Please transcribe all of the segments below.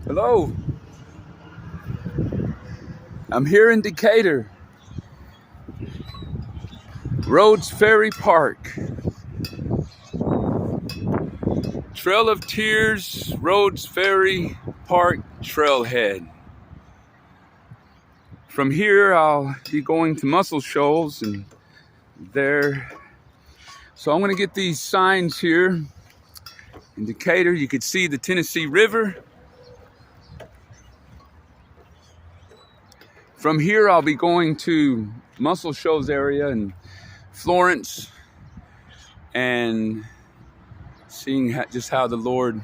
Hello, I'm here in Decatur, Rhodes Ferry Park, Trail of Tears, Rhodes Ferry Park Trailhead. From here, I'll be going to Muscle Shoals and there. So I'm going to get these signs here in Decatur. You can see the Tennessee River. From here, I'll be going to Muscle Shoals area in Florence and seeing just how the Lord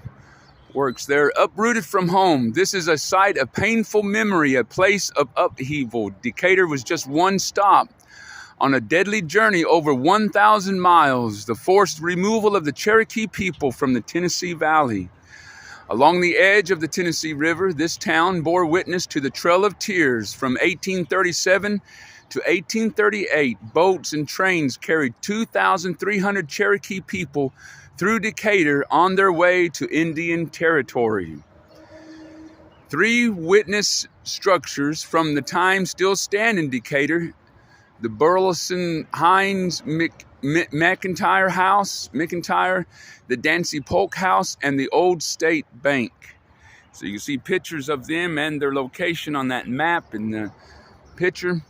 works there. Uprooted from home. This is a site of painful memory, a place of upheaval. Decatur was just one stop on a deadly journey over 1,000 miles, the forced removal of the Cherokee people from the Tennessee Valley. Along the edge of the Tennessee River, this town bore witness to the Trail of Tears. From 1837 to 1838, boats and trains carried 2,300 Cherokee people through Decatur on their way to Indian Territory. 3 witness structures from the time still stand in Decatur: the Burleson Hines McIntyre House, the Dancy Polk House, and the Old State Bank. So you see pictures of them and their location on that map in the picture.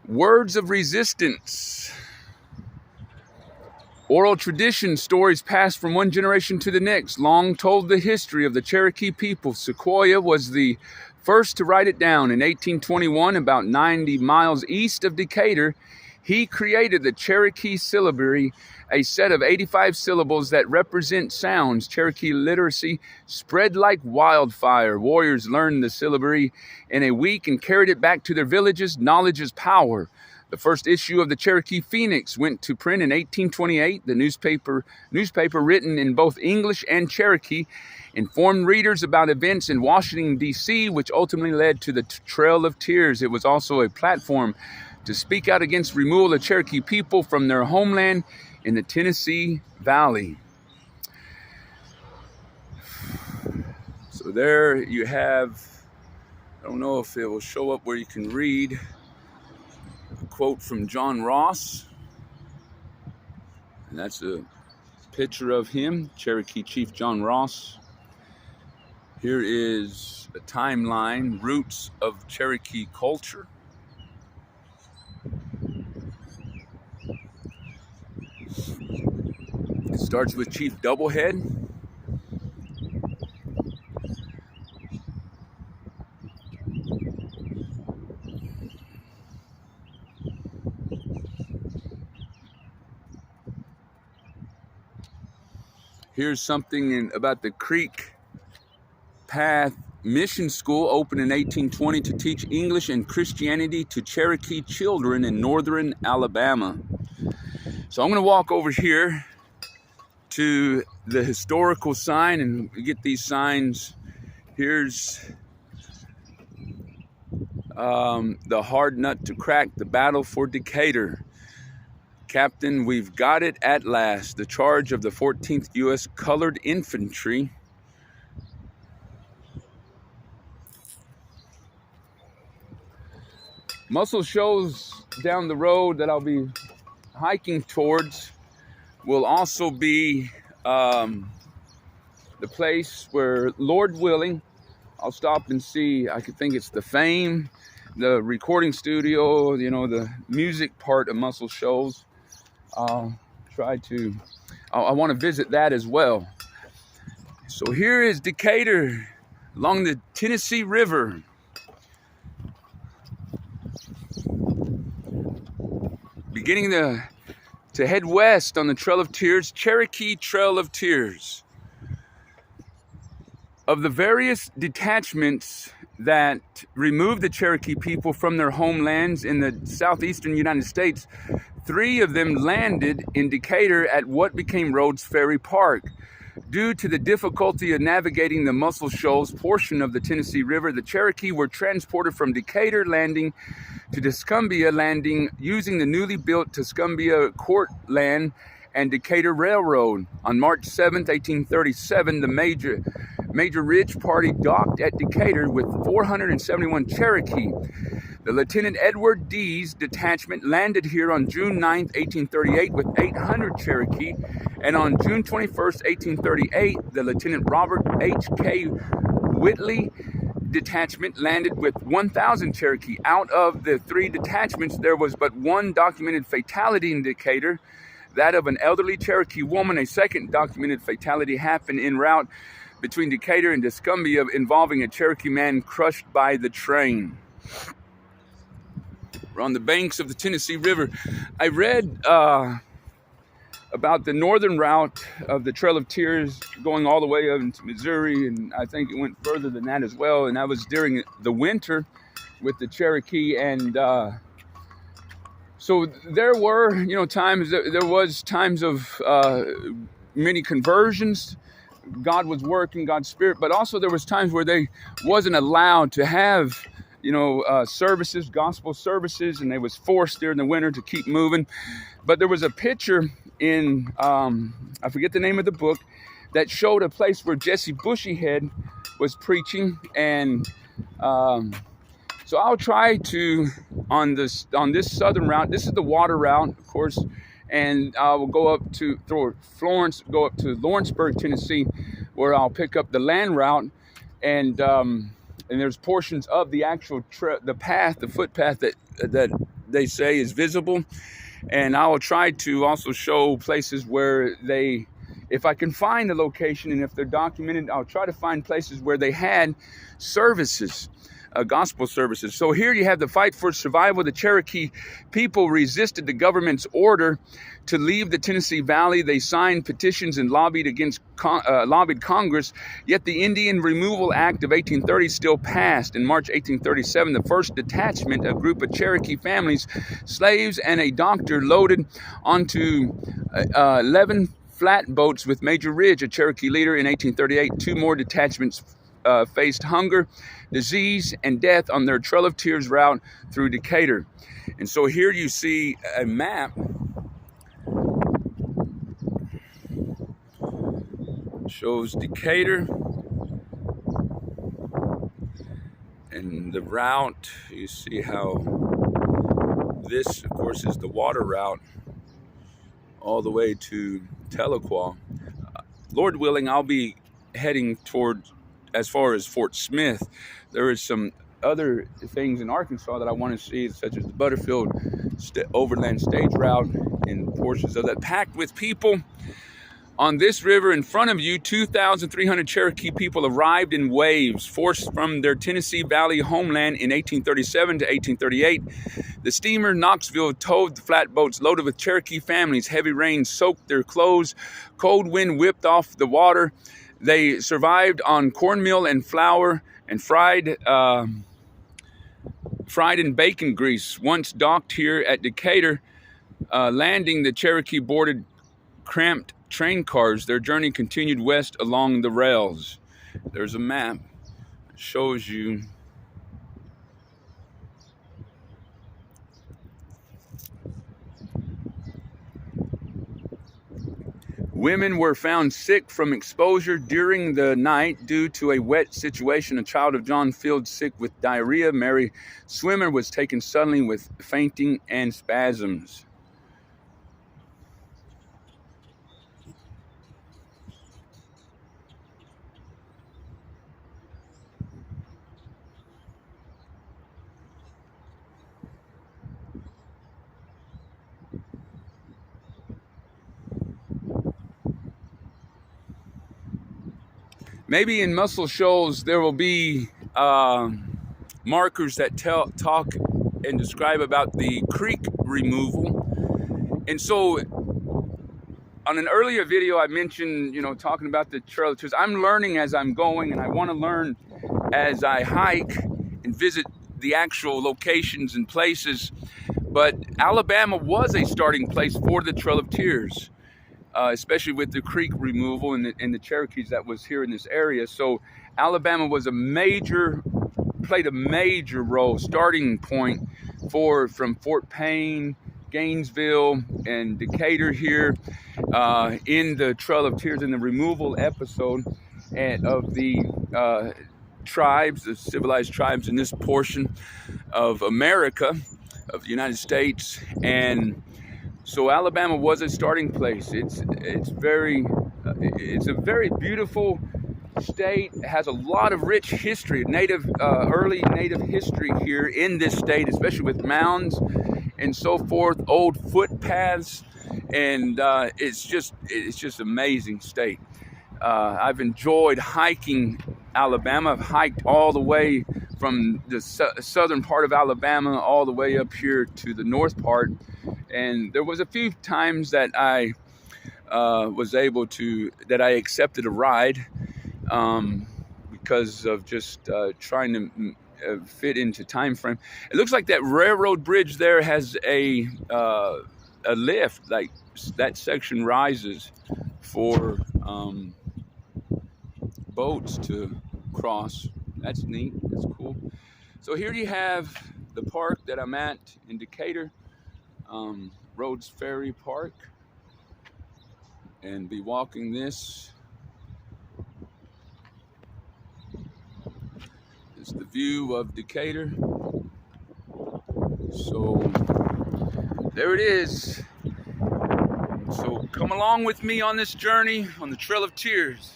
Words of resistance. Oral tradition, stories passed from one generation to the next, long told the history of the Cherokee people. Sequoyah was the first to write it down in 1821, about 90 miles east of Decatur. He created the Cherokee syllabary, a set of 85 syllables that represent sounds. Cherokee literacy spread like wildfire. Warriors learned the syllabary in a week and carried it back to their villages. Knowledge is power. The first issue of the Cherokee Phoenix went to print in 1828. The newspaper written in both English and Cherokee informed readers about events in Washington, D.C., which ultimately led to the Trail of Tears. It was also a platform to speak out against removal of Cherokee people from their homeland in the Tennessee Valley. So there you have, I don't know if it will show up where you can read, a quote from John Ross. And that's a picture of him, Cherokee Chief John Ross. Here is a timeline, roots of Cherokee culture. It starts with Chief Doublehead. Here's something about the Creek Path Mission School, opened in 1820 to teach English and Christianity to Cherokee children in northern Alabama. So I'm going to walk over here to the historical sign and get these signs. Here's the hard nut to crack, the battle for Decatur. Captain, we've got it at last. The charge of the 14th U.S. Colored Infantry. Muscle Shoals down the road that I'll be hiking towards will also be the place where, Lord willing, I'll stop and see. I could think it's the Fame, the recording studio, the music part of Muscle Shoals. I want to visit that as well. So here is Decatur along the Tennessee River. Beginning to head west on the Trail of Tears, Cherokee Trail of Tears. Of the various detachments that removed the Cherokee people from their homelands in the southeastern United States, 3 of them landed in Decatur at what became Rhodes Ferry Park. Due to the difficulty of navigating the Muscle Shoals portion of the Tennessee River, the Cherokee were transported from Decatur landing to Tuscumbia landing using the newly built Tuscumbia Court land and Decatur Railroad. On March 7th, 1837, the Major Ridge Party docked at Decatur with 471 Cherokee. The Lieutenant Edward D's detachment landed here on June 9th, 1838 with 800 Cherokee, and on June 21st, 1838, the Lieutenant Robert H.K. Whitley detachment landed with 1,000 Cherokee. Out of the 3 detachments, there was but one documented fatality in Decatur, that of an elderly Cherokee woman. A second documented fatality happened en route between Decatur and Tuscumbia involving a Cherokee man crushed by the train. We're on the banks of the Tennessee River. I read about the northern route of the Trail of Tears going all the way up into Missouri, and I think it went further than that as well, and that was during the winter with the Cherokee. And so there were, times, there was times of many conversions. God was working, God's Spirit, but also there was times where they wasn't allowed to have services, gospel services, and they was forced during the winter to keep moving. But there was a picture in, I forget the name of the book, that showed a place where Jesse Bushyhead was preaching. And so I'll try to, on this southern route, this is the water route, of course, and I will go up to Florence, go up to Lawrenceburg, Tennessee, where I'll pick up the land route, and there's portions of the actual the footpath that they say is visible. And I will try to also show places where if I can find the location and if they're documented, I'll try to find places where they had services, gospel services. So here you have the fight for survival. The Cherokee people resisted the government's order to leave the Tennessee Valley. They signed petitions and lobbied Congress, yet the Indian Removal Act of 1830 still passed. In March 1837, the first detachment, a group of Cherokee families, slaves, and a doctor loaded onto 11 flatboats with Major Ridge, a Cherokee leader. In 1838, 2 more detachments faced hunger, disease, and death on their Trail of Tears route through Decatur. And so here you see a map shows Decatur and the route. You see how this, of course, is the water route all the way to Tahlequah. Lord willing, I'll be heading toward as far as Fort Smith. There is some other things in Arkansas that I want to see, such as the Butterfield Overland Stage Route and portions of that, packed with people. On this river in front of you, 2,300 Cherokee people arrived in waves, forced from their Tennessee Valley homeland in 1837 to 1838. The steamer Knoxville towed the flatboats loaded with Cherokee families. Heavy rain soaked their clothes. Cold wind whipped off the water. They survived on cornmeal and flour and fried in bacon grease. Once docked here at Decatur, landing, the Cherokee boarded cramped train cars. Their journey continued west along the rails. There's a map that shows you women were found sick from exposure during the night due to a wet situation. A child of John Field sick with diarrhea. Mary Swimmer was taken suddenly with fainting and spasms. Maybe in Muscle Shoals there will be markers that talk and describe about the creek removal. And so on an earlier video I mentioned, talking about the Trail of Tears. I'm learning as I'm going, and I want to learn as I hike and visit the actual locations and places. But Alabama was a starting place for the Trail of Tears. Especially with the creek removal and the Cherokees that was here in this area. So Alabama was played a major role, starting point from Fort Payne Gainesville and Decatur here in the Trail of Tears, in the removal episode and of the tribes, the civilized tribes in this portion of America, of the United States. And so Alabama was a starting place. It's a very beautiful state. It has a lot of rich history, early native history here in this state, especially with mounds and so forth, old footpaths, and it's just amazing state. I've enjoyed hiking Alabama. I've hiked all the way from the southern part of Alabama all the way up here to the north part, and there was a few times that I accepted a ride because of just trying to fit into time frame. It looks like that railroad bridge there has a lift, like that section rises for boats to cross. That's neat. That's cool. So here you have the park that I'm at in Decatur, Rhodes Ferry Park, and be walking this. It's the view of Decatur. So there it is. So come along with me on this journey on the Trail of Tears.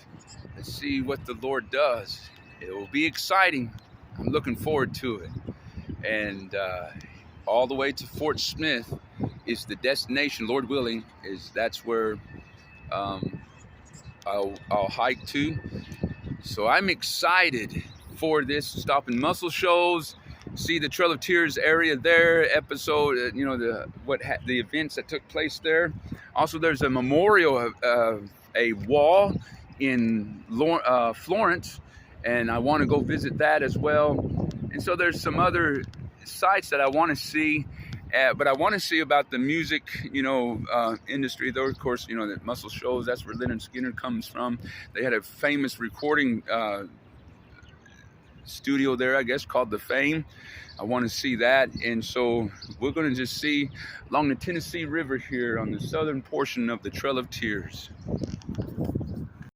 Let's see what the Lord does. It will be exciting. I'm looking forward to it. And all the way to Fort Smith is the destination, Lord willing. That's where I'll hike to. So I'm excited for this. Stop in Muscle Shoals, see the Trail of Tears area there, episode, the events that took place there. Also, there's a memorial, a wall in Florence, and I want to go visit that as well. And so there's some other sites that I want to see, but I want to see about the music, industry. Though, of course, the Muscle Shoals, that's where Leonard Skinner comes from. They had a famous recording studio there, I guess, called The Fame. I want to see that. And so we're going to just see along the Tennessee River here on the southern portion of the Trail of Tears.